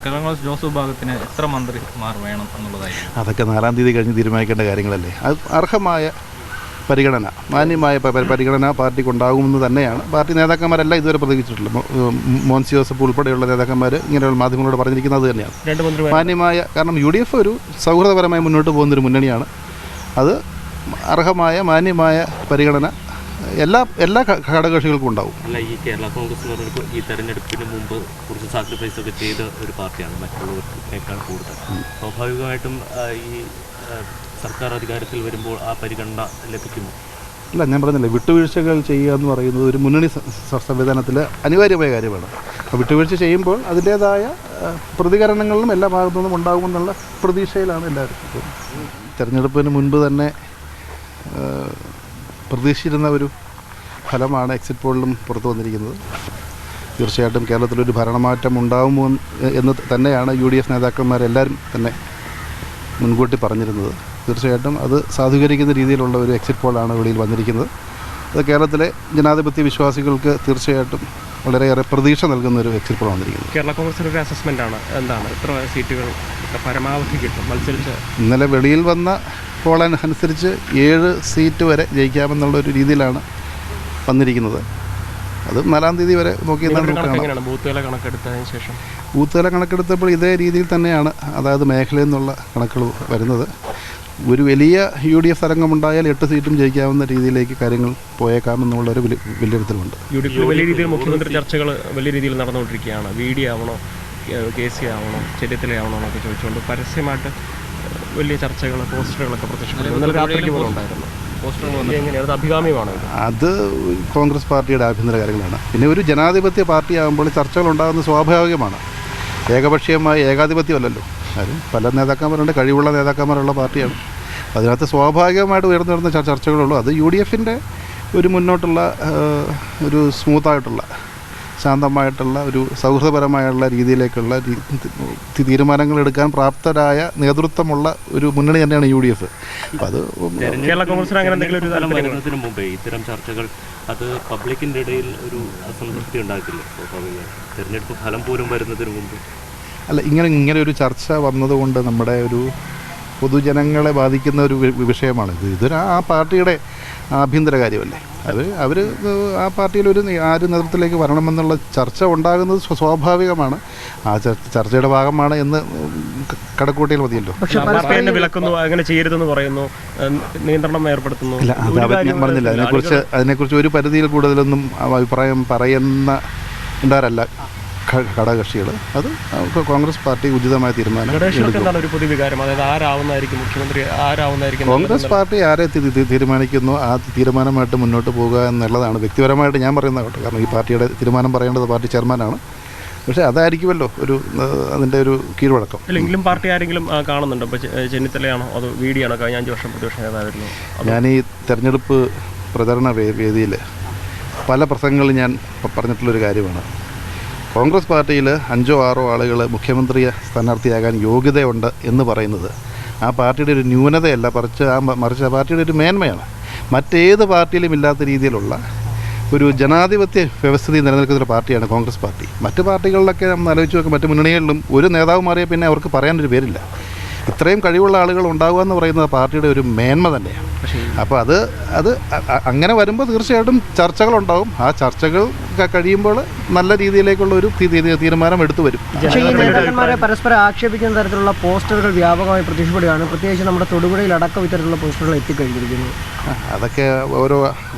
കേരള ജോസ് വിഭാഗത്തിന് എത്ര മന്ത്രിമാർ വേണം എന്നുള്ളതായിരിക്കും? അതൊക്കെ 4-ാം തീയതി കഴിഞ്ഞ് തീരുമാനിക്കേണ്ട കാര്യങ്ങളല്ലേ. അത് അർഹമായ പരിഗണന, മാന്യമായ പരിഗണന പാർട്ടിക്കുണ്ടാകുമെന്ന് തന്നെയാണ് പാർട്ടി നേതാക്കന്മാരെല്ലാം ഇതുവരെ പ്രതീക്ഷിച്ചിട്ടുള്ളത്. മോൻസി ജോസഫ് ഉൾപ്പെടെയുള്ള നേതാക്കന്മാർ ഇങ്ങനെയുള്ള മാധ്യമങ്ങളോട് പറഞ്ഞിരിക്കുന്നത് തന്നെയാണ് മാന്യമായ. കാരണം UDF ഒരു സൗഹൃദപരമായി മുന്നോട്ട് പോകുന്നൊരു മുന്നണിയാണ്. അത് അർഹമായ മാന്യമായ പരിഗണന എല്ലാ ഘടകകക്ഷികൾക്കും ഉണ്ടാവും. അല്ല, ഈ കേരള കോൺഗ്രസ് എന്ന് പറഞ്ഞപ്പോൾ ഈ തെരഞ്ഞെടുപ്പിന് മുമ്പ് കുറച്ച് സാക്രിഫൈസ് ഒക്കെ ചെയ്ത ഒരു പാർട്ടിയാണ് മറ്റുള്ളവർക്കേക്കാൾ കൂടുതൽ. സ്വാഭാവികമായിട്ടും ഈ സർക്കാർ അധികാരത്തിൽ വരുമ്പോൾ ആ പരിഗണന ലഭിക്കുമോ? അല്ല, ഞാൻ പറഞ്ഞില്ലേ, വിട്ടുവീഴ്ചകൾ ചെയ്യുക എന്ന് പറയുന്നത് ഒരു മുന്നണി സംവിധാനത്തിൽ അനിവാര്യമായ കാര്യമാണ്. അപ്പോൾ വിട്ടുവീഴ്ച ചെയ്യുമ്പോൾ അതിൻ്റേതായ പ്രതികരണങ്ങളിലും എല്ലാ ഭാഗത്തു നിന്നും ഉണ്ടാകുമെന്നുള്ള പ്രതീക്ഷയിലാണ് എല്ലാവരും. തെരഞ്ഞെടുപ്പിന് മുൻപ് തന്നെ പ്രതീക്ഷിച്ചിരുന്ന ഒരു ഫലമാണ് എക്സിറ്റ് പോളിലും പുറത്തു വന്നിരിക്കുന്നത്. തീർച്ചയായിട്ടും കേരളത്തിലൊരു ഭരണമാറ്റം ഉണ്ടാകുമോ എന്ന് തന്നെയാണ് UDF നേതാക്കന്മാരെല്ലാവരും തന്നെ മുൻകൂട്ടി പറഞ്ഞിരുന്നത്. തീർച്ചയായിട്ടും അത് സാധൂകരിക്കുന്ന രീതിയിലുള്ള ഒരു എക്സിറ്റ് പോളാണ് വെളിയിൽ വന്നിരിക്കുന്നത്. അത് കേരളത്തിലെ ജനാധിപത്യ വിശ്വാസികൾക്ക് തീർച്ചയായിട്ടും വളരെയേറെ പ്രതീക്ഷ നൽകുന്ന ഒരു എക്സിറ്റ് പോൾ വന്നിരിക്കുന്നത്. കേരള കോൺഗ്രസിൻ്റെ ഒരു അസസ്മെൻ്റാണ്. എന്താണ് എത്ര സീറ്റുകൾ പരമാവധി കിട്ടും മത്സരിച്ച്? ഇന്നലെ വെളിയിൽ വന്ന പോൾ അനുസരിച്ച് 7 സീറ്റ് വരെ ജയിക്കാമെന്നുള്ളൊരു രീതിയിലാണ് വന്നിരിക്കുന്നത്. അത് 4-ാം തീയതി വരെ നോക്കി ബൂത്തുകളെ കണക്കെടുത്തതിന് ശേഷം ബൂത്തുകളെ കണക്കെടുത്തപ്പോൾ ഇതേ രീതിയിൽ തന്നെയാണ്, അതായത് മേഖലയിൽ നിന്നുള്ള കണക്കുകൾ വരുന്നത്. ഒരു വലിയ UDF തരംഗമുണ്ടായാൽ 8 സീറ്റും ജയിക്കാവുന്ന രീതിയിലേക്ക് കാര്യങ്ങൾ പോയേക്കാമെന്നുള്ളൊരു വിലയിരുത്തലുണ്ട്. വലിയ രീതിയിൽ മുഖ്യമന്ത്രി ചർച്ചകൾ വലിയ രീതിയിൽ നടന്നുകൊണ്ടിരിക്കുകയാണ്. VD ആവണോ, KC ആവണോ, ചെന്നിത്തല എന്നൊക്കെ ചോദിച്ചുകൊണ്ട് പരസ്യമായിട്ട് വലിയ ചർച്ചകൾ, പോസ്റ്ററുകളൊക്കെ പ്രത്യക്ഷപ്പെടുന്നു. അഭികാമ്യമാണ്. അത് കോൺഗ്രസ് പാർട്ടിയുടെ ആഭ്യന്തര കാര്യങ്ങളാണ്. പിന്നെ ഒരു ജനാധിപത്യ പാർട്ടിയാകുമ്പോൾ ചർച്ചകൾ ഉണ്ടാകുന്നത് സ്വാഭാവികമാണ്. ഏകപക്ഷീയമായ ഏകാധിപത്യമല്ലല്ലോ. കാര്യം പല നേതാക്കന്മാരുണ്ട്, കഴിവുള്ള നേതാക്കന്മാരുള്ള പാർട്ടിയാണ്. അതിനകത്ത് സ്വാഭാവികമായിട്ട് ഉയർന്നു വരുന്ന ചർച്ചകളുള്ളൂ. അത് UDFൻ്റെ ഒരു മുന്നോട്ടുള്ള ഒരു സ്മൂത്തായിട്ടുള്ള, ശാന്തമായിട്ടുള്ള, ഒരു സൗഹൃദപരമായുള്ള രീതിയിലേക്കുള്ള തീരുമാനങ്ങൾ എടുക്കാൻ പ്രാപ്തരായ നേതൃത്വമുള്ള ഒരു മുന്നണി തന്നെയാണ് UDF. അപ്പം അത് കേരള കോൺഗ്രസിന് അങ്ങനെ എന്തെങ്കിലും ഒരു തലം വരുന്നതിന് മുമ്പേ ഇത്തരം ചർച്ചകൾ അത് പബ്ലിക്കിൻ്റെ ഇടയിൽ ഒരു അസംതൃപ്തി ഉണ്ടാക്കില്ല? തെരഞ്ഞെടുപ്പ് ഫലം പോലും വരുന്നതിന് മുമ്പ് അല്ല, ഇങ്ങനെ ഒരു ചർച്ച വന്നതുകൊണ്ട് നമ്മുടെ ഒരു പൊതുജനങ്ങളെ ബാധിക്കുന്ന ഒരു വിഷയമാണിത്. ഇതൊരു ആ പാർട്ടിയുടെ ആഭ്യന്തര കാര്യമല്ലേ. അവർ ആ പാർട്ടിയിലൊരു ആര് നേതൃത്വത്തിലേക്ക് വരണമെന്നുള്ള ചർച്ച ഉണ്ടാകുന്നത് സ്വാഭാവികമാണ്. ആ ചർച്ചയുടെ ഭാഗമാണ് എന്ന് കടക്കൂട്ടിയാൽ മതിയല്ലോ. വിലക്കുന്നു, അങ്ങനെ ചെയ്യരുതെന്ന് പറയുന്നു, നിയന്ത്രണം ഏർപ്പെടുത്തുന്നു. ഇല്ല, അത് ഞാൻ പറഞ്ഞില്ല. അതിനെക്കുറിച്ച് ഒരു പരിധിയിൽ കൂടുതലൊന്നും അഭിപ്രായം പറയുന്നവരല്ല ഘടകകക്ഷികൾ. അത് കോൺഗ്രസ് പാർട്ടി ഉചിതമായ തീരുമാനം. കോൺഗ്രസ് പാർട്ടി ആരെ തീരുമാനിക്കുന്നു ആ തീരുമാനമായിട്ട് മുന്നോട്ട് പോകുക എന്നുള്ളതാണ് വ്യക്തിപരമായിട്ട് ഞാൻ പറയുന്നത് കേട്ടോ. കാരണം ഈ പാർട്ടിയുടെ തീരുമാനം പറയേണ്ടത് പാർട്ടി ചെയർമാനാണ്. പക്ഷേ അതായിരിക്കുമല്ലോ അതിൻ്റെ ഒരു കീഴ്വഴക്കം. എങ്കിലും പാർട്ടി ആരെങ്കിലും കാണുന്നുണ്ടോ? ഇപ്പോൾ ചെന്നിത്തലയാണോ അതോ VD ആണോ? കഴിഞ്ഞ 5 വർഷം പ്രതിപക്ഷ നേതാവായിരുന്നു. ഞാൻ ഈ തെരഞ്ഞെടുപ്പ് പ്രചരണ വേദിയിൽ പല പ്രസംഗങ്ങളിൽ ഞാൻ പറഞ്ഞിട്ടുള്ളൊരു കാര്യമാണ്. കോൺഗ്രസ് പാർട്ടിയിൽ 5-6 ആളുകൾ മുഖ്യമന്ത്രി സ്ഥാനാർത്ഥിയാകാൻ യോഗ്യതയുണ്ട് എന്ന് പറയുന്നത് ആ പാർട്ടിയുടെ ഒരു ന്യൂനതയല്ല, മറിച്ച് ആ പാർട്ടിയുടെ ഒരു മേന്മയാണ്. മറ്റേത് പാർട്ടിയിലും ഇല്ലാത്ത രീതിയിലുള്ള ഒരു ജനാധിപത്യ വ്യവസ്ഥിതി നിലനിൽക്കുന്നൊരു പാർട്ടിയാണ് കോൺഗ്രസ് പാർട്ടി. മറ്റ് പാർട്ടികളിലൊക്കെ നമ്മൾ ആലോചിച്ച് നോക്കും, മറ്റ് മുന്നണികളിലും ഒരു നേതാവ് മാറിയാൽ പിന്നെ അവർക്ക് പറയാനൊരു പേരില്ല. ഇത്രയും കഴിവുള്ള ആളുകൾ ഉണ്ടാകുക എന്ന് പറയുന്നത് പാർട്ടിയുടെ ഒരു മേന്മ തന്നെയാണ്. അപ്പോൾ അത് അങ്ങനെ വരുമ്പോൾ തീർച്ചയായിട്ടും ചർച്ചകളുണ്ടാവും. ആ ചർച്ചകൾ കഴിയുമ്പോൾ നല്ല രീതിയിലേക്കുള്ള ഒരു തീരുമാനം എടുത്തു വരും. പക്ഷേ ഈ നേതാക്കന്മാരെ പരസ്പരം ആക്ഷേപിക്കുന്ന തരത്തിലുള്ള പോസ്റ്ററുകൾ വ്യാപകമായി പ്രത്യക്ഷപ്പെടുകയാണ്. പ്രത്യേകിച്ച് നമ്മുടെ തൊടുപുഴയിൽ അടക്കം ഇത്തരത്തിലുള്ള പോസ്റ്ററുകൾ എത്തിക്കഴിഞ്ഞിരിക്കുന്നു. അതൊക്കെ ഓരോ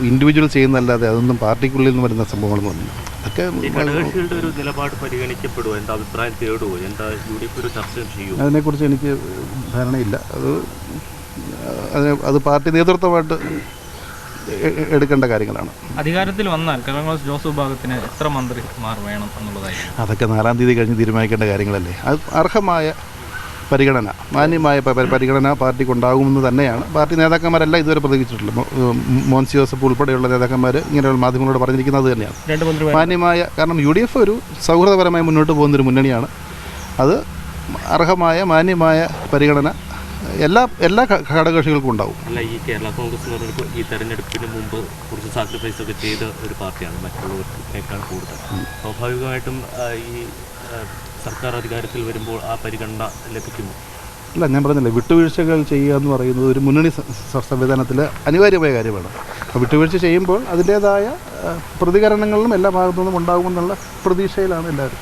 ഇൻഡിവിജ്വൽ ചെയ്യുന്നതല്ലാതെ അതൊന്നും പാർട്ടിക്കുള്ളിൽ നിന്ന് വരുന്ന സംഭവങ്ങളൊന്നും. അതൊക്കെ ഘടകകക്ഷികളുടെ ഒരു നിലപാട് പരിഗണിക്കപ്പെടുമോ? എന്താ അഭിപ്രായം തേടുമോ? എന്താ UDF ഒരു ചർച്ച ചെയ്യുമോ? അതിനെക്കുറിച്ച് എനിക്ക് ധാരണയില്ല. അത് പാർട്ടി നേതൃത്വമായിട്ട് എടുക്കേണ്ട കാര്യങ്ങളാണ്. അധികാരത്തിൽ വന്നാൽ കേരള ജോസ് വിഭാഗത്തിന് എത്ര മന്ത്രിമാർ വേണം എന്നുള്ളതായിരിക്കും? അതൊക്കെ 4-ാം തീയതി കഴിഞ്ഞ് തീരുമാനിക്കേണ്ട കാര്യങ്ങളല്ലേ. അത് അർഹമായ പരിഗണന, മാന്യമായ പരിഗണന പാർട്ടിക്കുണ്ടാകുമെന്ന് തന്നെയാണ് പാർട്ടി നേതാക്കന്മാരെല്ലാം ഇതുവരെ പ്രതീക്ഷിച്ചിട്ടുള്ളത്. മോൻസി ജോസഫ് ഉൾപ്പെടെയുള്ള നേതാക്കന്മാർ ഇങ്ങനെയുള്ള മാധ്യമങ്ങളോട് പറഞ്ഞിരിക്കുന്നത് തന്നെയാണ് മാന്യമായ. കാരണം UDF ഒരു സൗഹൃദപരമായി മുന്നോട്ട് പോകുന്നൊരു മുന്നണിയാണ്. അത് അർഹമായ മാന്യമായ പരിഗണന എല്ലാ ഘടകകക്ഷികൾക്കും ഉണ്ടാവും. അല്ല, ഈ കേരള കോൺഗ്രസ് എന്ന് പറഞ്ഞപ്പോൾ ഈ തെരഞ്ഞെടുപ്പിന് മുമ്പ് കുറച്ച് സാക്രിഫൈസ് ഒക്കെ ചെയ്ത ഒരു പാർട്ടിയാണ് മറ്റുള്ളവർക്കേക്കാൾ കൂടുതൽ. സ്വാഭാവികമായിട്ടും ഈ സർക്കാർ അധികാരത്തിൽ വരുമ്പോൾ ആ പരിഗണന ലഭിക്കുമോ? അല്ല, ഞാൻ പറഞ്ഞില്ലേ, വിട്ടുവീഴ്ചകൾ ചെയ്യുക എന്ന് പറയുന്നത് ഒരു മുന്നണി സംവിധാനത്തിൽ അനിവാര്യമായ കാര്യമാണ്. അപ്പോൾ വിട്ടുവീഴ്ച ചെയ്യുമ്പോൾ അതിൻ്റേതായ പ്രതികരണങ്ങളിലും എല്ലാ ഭാഗത്തു നിന്നും ഉണ്ടാകുമെന്നുള്ള പ്രതീക്ഷയിലാണ് എല്ലാവരും.